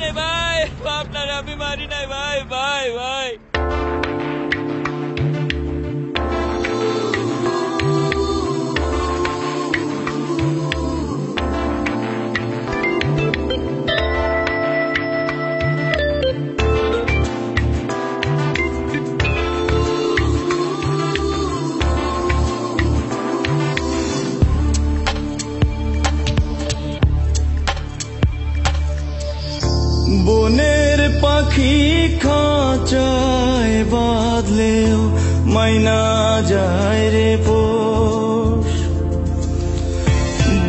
নাই ভাই, আপনার আমি মারি নাই ভাই, ভাই ভাই। বনের পাখি খাঁচায় বাঁধলেও মাইনা যায় রে পোষ।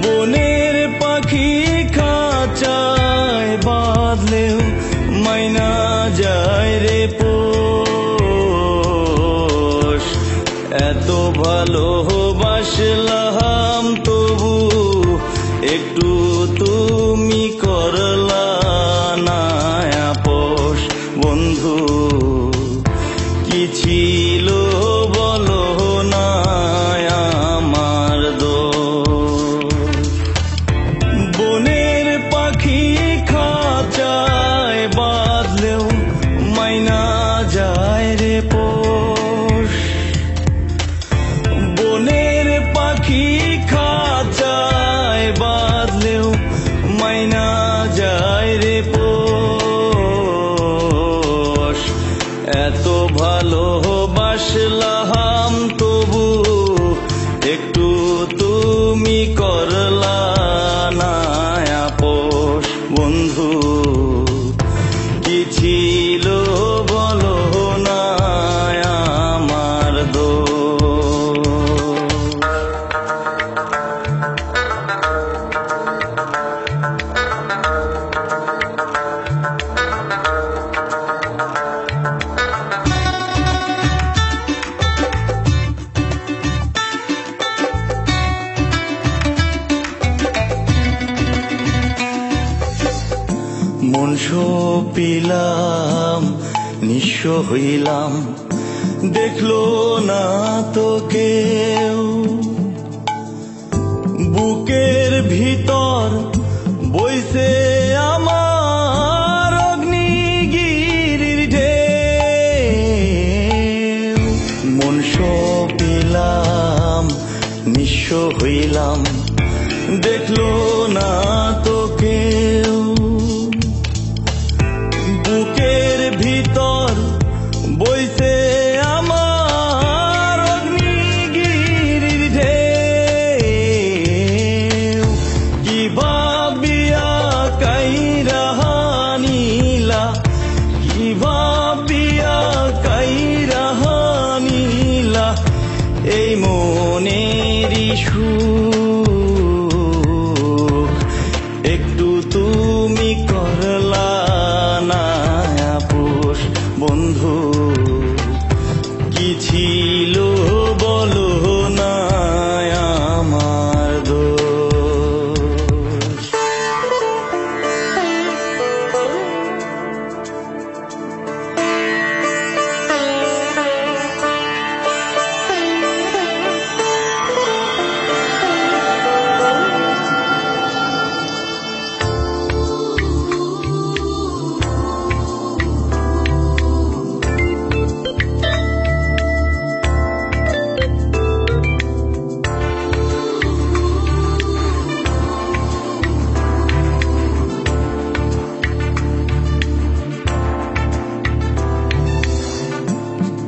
বনের পাখি খাঁচায় বাঁধলেও মাইনা যায় রে পোষ। এত ভালোবাসলাম তবু একটু তুমি করলা না আপোষ। বন্ধু কি ছিল বলো না আমার দোষ। বনের পাখি খাঁচায় বাঁধলেও মাইনা যায় রে পোষ। বনের পাখি খাঁচায় বাঁধলেও মাইনা যায় রে পোষ। এত ভালোবাসলাম তবু একটু তুমি করলা না আপোষ। বন্ধু কি ছিল বলো না আমার দোষ। মন সপিলাম নিঃস্ব হইলাম, দেখলো না তো কেউ। বুকের ভিতর বইছে আমার অগ্নিগিরির ঢেউ। মন সপিলাম নিঃস্ব হইলাম, দেখলো না তো কেউ। বুকের ভিতর বইছে আমার অগ্নিগিরির ঢেউ। কি ভাবিয়া কাইরা নিলা, কি ভাবিয়া কাইরা নিলা এই মনেরই সুখ। একটু তুমি করলা না আপোষ। বন্ধু কি ছিল বলো না আমার দোষ।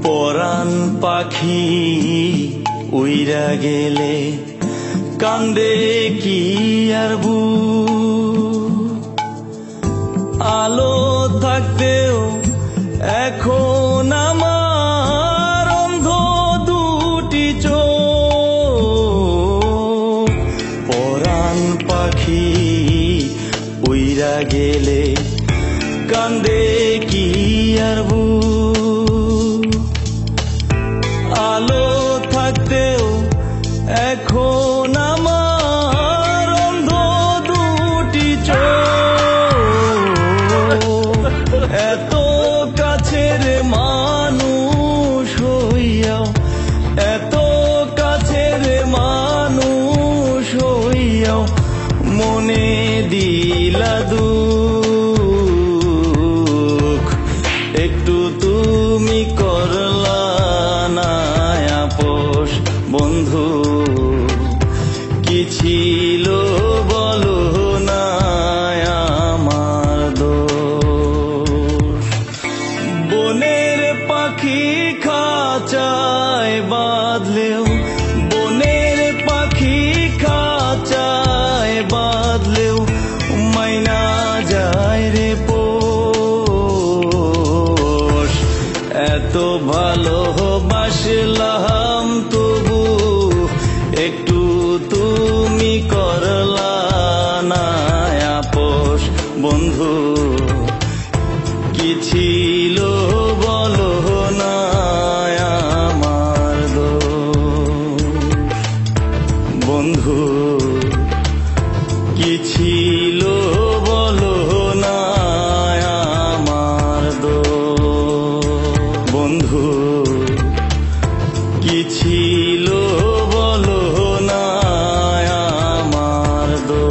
পরাণ পাখি উইরা গেলে কান্দে কি আর বুক। আলো থাকতেও এখন আমার অন্ধ দুটি চোখ। পরাণ পাখি উইরা গেলে কান্দে কি আর বুক। আলো থাকতেও এখন আমার অন্ধ দুটি চোখ। এত কাছের মানুষ হইয়াও, এত কাছের মানুষ হইয়াও মনে দিলা দূর। বন্ধু কি ছিল বলো না আমার দোষ। বনের পাখি খাঁচায় বাঁধলেও, বনের পাখি খাঁচায় বাঁধলেও মাইনা যায় রে পোষ। এত ভালোবাসলাম তবু একটু তুমি করলা না আপোষ। বন্ধু কি ছিল বলো না আমার দোষ। বন্ধু কি ছিল বলো না আমার দোষ। বন্ধু কি ছিল বলো না আমার দোষ।